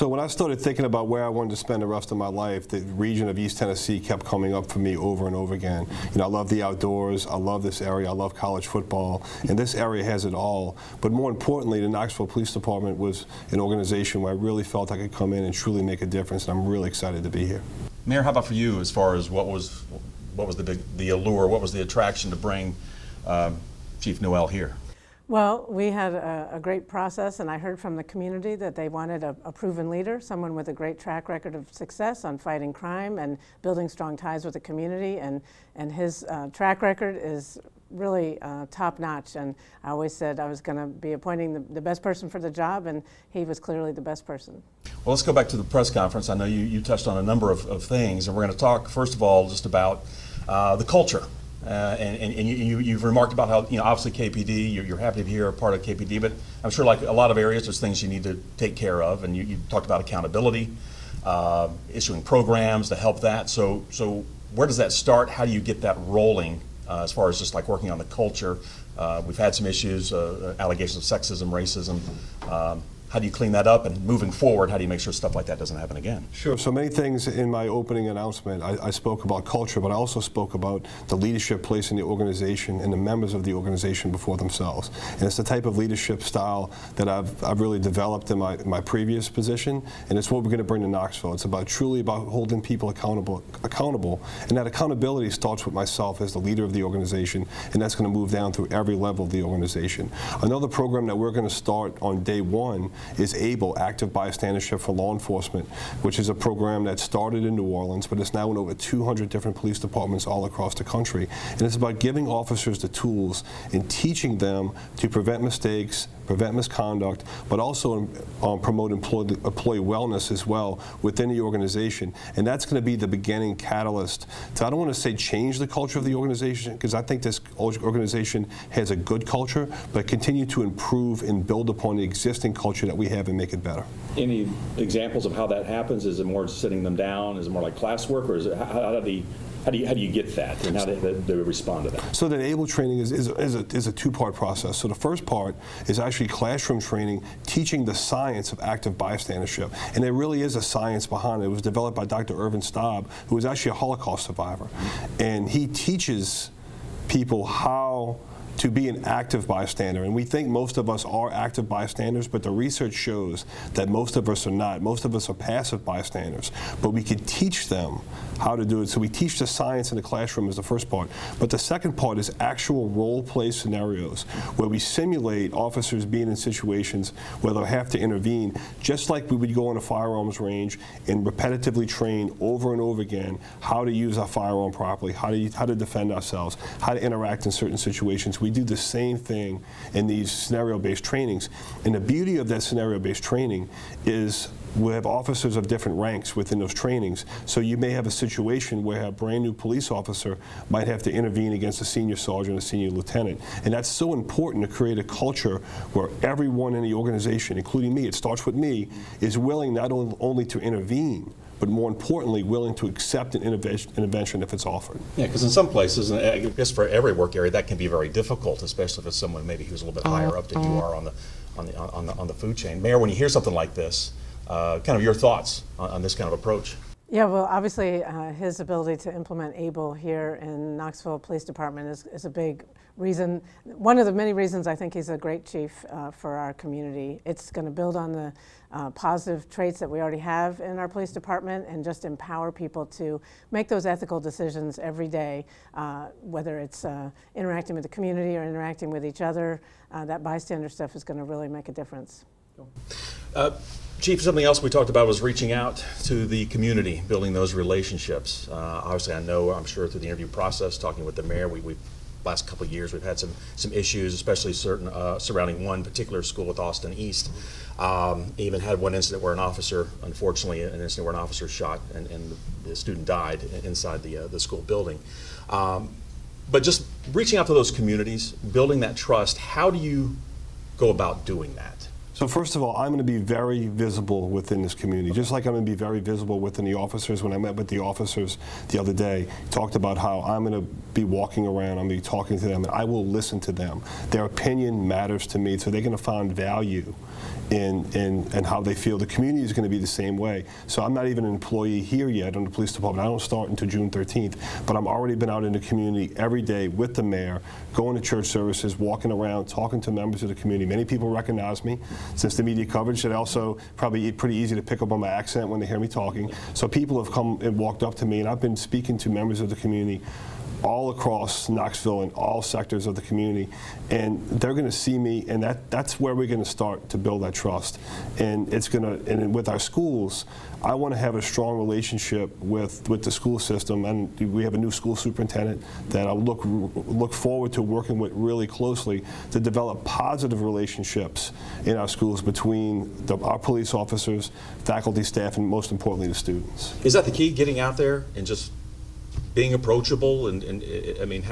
So when I started thinking about where I wanted to spend the rest of my life, the region of East Tennessee kept coming up for me over and over again. You know, I love the outdoors, I love this area, I love college football, and this area has it all. But more importantly, the Knoxville Police Department was an organization where I really felt I could come in and truly make a difference, and I'm really excited to be here. Mayor, how about for you as far as what was the allure, what was the attraction to bring Chief Noel here? Well, we had a great process, and I heard from the community that they wanted a proven leader, someone with a great track record of success on fighting crime and building strong ties with the community, and his track record is really top-notch, and I always said I was going to be appointing the best person for the job, and he was clearly the best person. Well, let's go back to the press conference. I know you touched on a number of things, and we're going to talk, first of all, just about the culture. And you've remarked about how, you know, obviously KPD, you're happy to be here, a part of KPD, but I'm sure like a lot of areas, there's things you need to take care of, and you talked about accountability, issuing programs to help that. So where does that start? How do you get that rolling as far as just like working on the culture? We've had some issues, allegations of sexism, racism. How do you clean that up, and moving forward, how do you make sure stuff like that doesn't happen again? Sure. So many things in my opening announcement. I spoke about culture, but I also spoke about the leadership placed in the organization and the members of the organization before themselves. And it's the type of leadership style that I've really developed in my previous position, and it's what we're going to bring to Knoxville. It's truly about holding people accountable, and that accountability starts with myself as the leader of the organization, and that's going to move down through every level of the organization. Another program that we're going to start on day one is ABLE, Active Bystandership for Law Enforcement, which is a program that started in New Orleans, but it's now in over 200 different police departments all across the country. And it's about giving officers the tools and teaching them to prevent mistakes, prevent misconduct, but also promote employee wellness as well within the organization. And that's going to be the beginning catalyst to, I don't want to say change the culture of the organization, because I think this organization has a good culture, but continue to improve and build upon the existing culture that we have and make it better. Any examples of how that happens? Is it more sitting them down? Is it more like classwork, or is it, how do you get that, and how do they respond to that? So the ABLE training is a two-part process. So the first part is actually classroom training, teaching the science of active bystandership. And there really is a science behind it. It was developed by Dr. Irvin Staub, who was actually a Holocaust survivor. And he teaches people how to be an active bystander. And we think most of us are active bystanders, but the research shows that most of us are not. Most of us are passive bystanders. But we can teach them how to do it. So we teach the science in the classroom is the first part. But the second part is actual role-play scenarios where we simulate officers being in situations where they'll have to intervene, just like we would go on a firearms range and repetitively train over and over again how to use our firearm properly, how to defend ourselves, how to interact in certain situations. We do the same thing in these scenario-based trainings. And the beauty of that scenario-based training is we have officers of different ranks within those trainings. So you may have a situation where a brand new police officer might have to intervene against a senior sergeant, a senior lieutenant. And that's so important to create a culture where everyone in the organization, including me, it starts with me, is willing not only to intervene, but more importantly, willing to accept an intervention if it's offered. Yeah, because in some places, and I guess for every work area, that can be very difficult, especially if it's someone maybe who's a little bit higher up than you are on the food chain. Mayor, when you hear something like this, kind of your thoughts on this kind of approach? Yeah, well, obviously his ability to implement ABLE here in Knoxville Police Department is a big reason, one of the many reasons I think he's a great chief for our community. It's going to build on the positive traits that we already have in our police department and just empower people to make those ethical decisions every day, whether it's interacting with the community or interacting with each other. That bystander stuff is going to really make a difference. Chief, something else we talked about was reaching out to the community, building those relationships. Obviously, I'm sure through the interview process, talking with the mayor, we last couple of years we've had some issues, especially surrounding one particular school with Austin East. Even had one incident where an officer, unfortunately, shot and the student died inside the school building. But just reaching out to those communities, building that trust, how do you go about doing that? So first of all, I'm going to be very visible within this community, just like I'm going to be very visible within the officers. When I met with the officers the other day, talked about how I'm going to be walking around, I'm going to be talking to them, and I will listen to them. Their opinion matters to me, so they're going to find value in how they feel. The community is going to be the same way. So I'm not even an employee here yet on the police department. I don't start until June 13th, but I've already been out in the community every day with the mayor, going to church services, walking around, talking to members of the community. Many people recognize me since the media coverage. It also probably pretty easy to pick up on my accent when they hear me talking. So people have come and walked up to me, and I've been speaking to members of the community all across Knoxville in all sectors of the community, and they're going to see me, and that's where we're going to start to build that trust. And it's going to, and with our schools, I want to have a strong relationship with the school system, and we have a new school superintendent that I look forward to working with really closely to develop positive relationships in our schools between our police officers, faculty, staff, and most importantly, the students. Is that the key, getting out there and just being approachable? And I mean,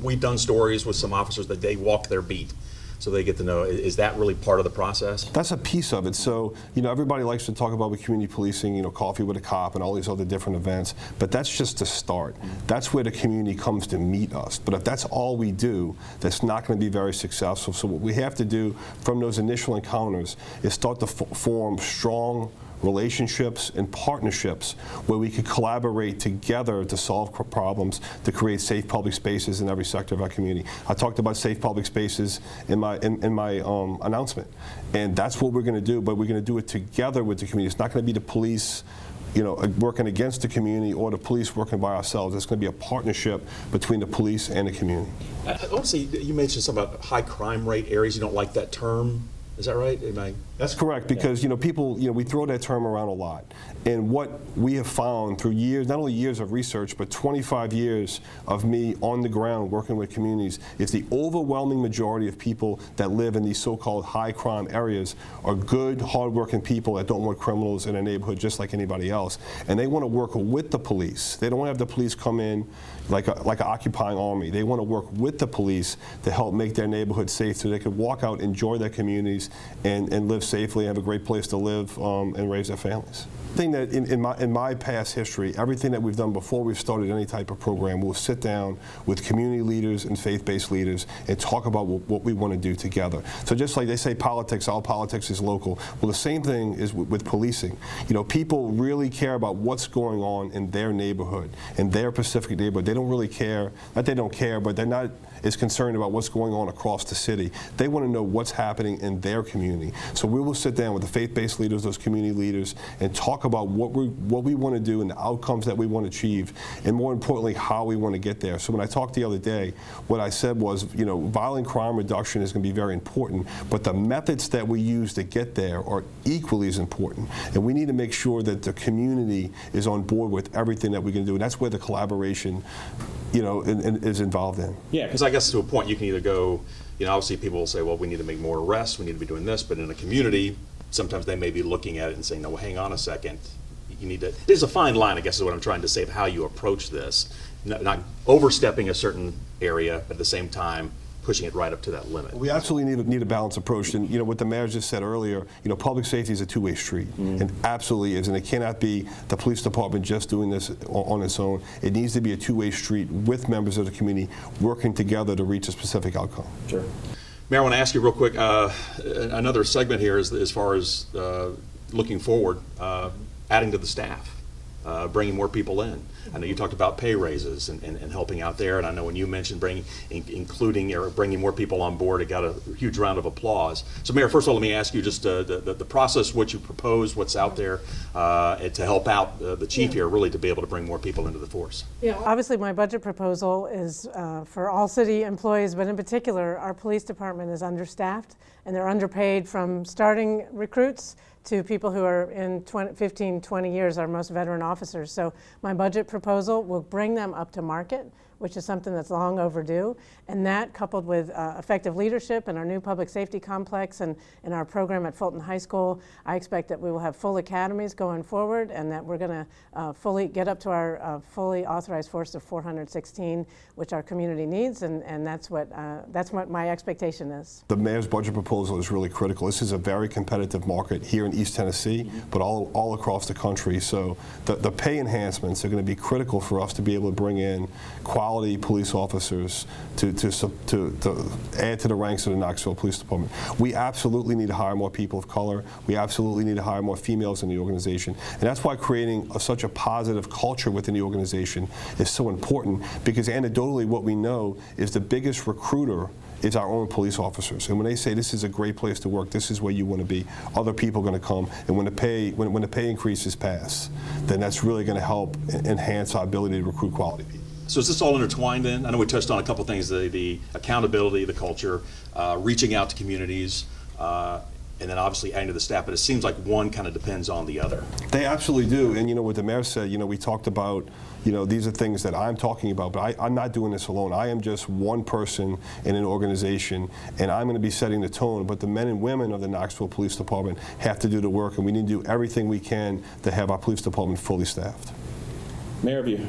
we've done stories with some officers that they walk their beat, so they get to know. Is that really part of the process? That's a piece of it. So, everybody likes to talk about with community policing, coffee with a cop and all these other different events, but that's just the start. That's where the community comes to meet us. But if that's all we do, that's not going to be very successful. So what we have to do from those initial encounters is start to form strong relationships and partnerships where we could collaborate together to solve problems, to create safe public spaces in every sector of our community. I talked about safe public spaces in my announcement, and that's what we're going to do, but we're going to do it together with the community. It's not going to be the police working against the community or the police working by ourselves. It's going to be a partnership between the police and the community. I want to say, you mentioned something about high crime rate areas. You don't like that term. Is that right? That's correct, because people, we throw that term around a lot. And what we have found through years, not only years of research, but 25 years of me on the ground working with communities, is the overwhelming majority of people that live in these so-called high crime areas are good, hardworking people that don't want criminals in their neighborhood just like anybody else. And they want to work with the police. They don't want to have the police come in like an occupying army. They want to work with the police to help make their neighborhood safe so they can walk out, enjoy their communities, and live safely, have a great place to live and raise their families. I think that in my past history, everything that we've done before we've started any type of program, we'll sit down with community leaders and faith-based leaders and talk about what we want to do together. So just like they say politics, all politics is local, well, the same thing is with policing. People really care about what's going on in their neighborhood, in their specific neighborhood. They don't really care, not they don't care, but they're not as concerned about what's going on across the city. They want to know what's happening in their community. So we will sit down with the faith-based leaders, those community leaders, and talk about what we want to do and the outcomes that we want to achieve, and more importantly, how we want to get there. So when I talked the other day, what I said was, violent crime reduction is going to be very important, but the methods that we use to get there are equally as important. And we need to make sure that the community is on board with everything that we can do, and that's where the collaboration, is involved in. Yeah, because I guess to a point you can either go, obviously people will say, well, we need to make more arrests, we need to be doing this, but in a community, sometimes they may be looking at it and saying, no, well, hang on a second. You need to, there's a fine line, I guess is what I'm trying to say, of how you approach this. Not overstepping a certain area, but at the same time, pushing it right up to that limit. We absolutely need a balanced approach. And what the mayor just said earlier, public safety is a two-way street, and absolutely is. And it cannot be the police department just doing this on its own. It needs to be a two-way street with members of the community working together to reach a specific outcome. Sure. Mayor, I want to ask you real quick, another segment here is as far as looking forward, adding to the staff, bringing more people in. I know you talked about pay raises and helping out there, and I know when you mentioned including or bringing more people on board, it got a huge round of applause. So, Mayor, first of all, let me ask you just the process, what you propose, what's out there to help out the chief here, really to be able to bring more people into the force. Yeah, obviously my budget proposal is for all city employees, but in particular, our police department is understaffed, and they're underpaid from starting recruits to people who are in 15, 20 years, our most veteran officers. So my budget proposal will bring them up to market which is something that's long overdue. And that, coupled with effective leadership and our new public safety complex and our program at Fulton High School, I expect that we will have full academies going forward, and that we're going to fully get up to our fully authorized force of 416, which our community needs, and that's what my expectation is. The mayor's budget proposal is really critical. This is a very competitive market here in East Tennessee, but all across the country. So the pay enhancements are going to be critical for us to be able to bring in quality police officers to add to the ranks of the Knoxville Police Department. We absolutely need to hire more people of color. We absolutely need to hire more females in the organization. And that's why creating such a positive culture within the organization is so important, because anecdotally what we know is the biggest recruiter is our own police officers. And when they say this is a great place to work, this is where you want to be, other people are going to come. And when the pay increases pass, then that's really going to help enhance our ability to recruit quality people. So is this all intertwined then? I know we touched on a couple things, the accountability, the culture, reaching out to communities, and then obviously adding to the staff, but it seems like one kind of depends on the other. They absolutely do. And what the mayor said, we talked about, these are things that I'm talking about, but I'm not doing this alone. I am just one person in an organization, and I'm going to be setting the tone, but the men and women of the Knoxville Police Department have to do the work, and we need to do everything we can to have our police department fully staffed. Mayor, have you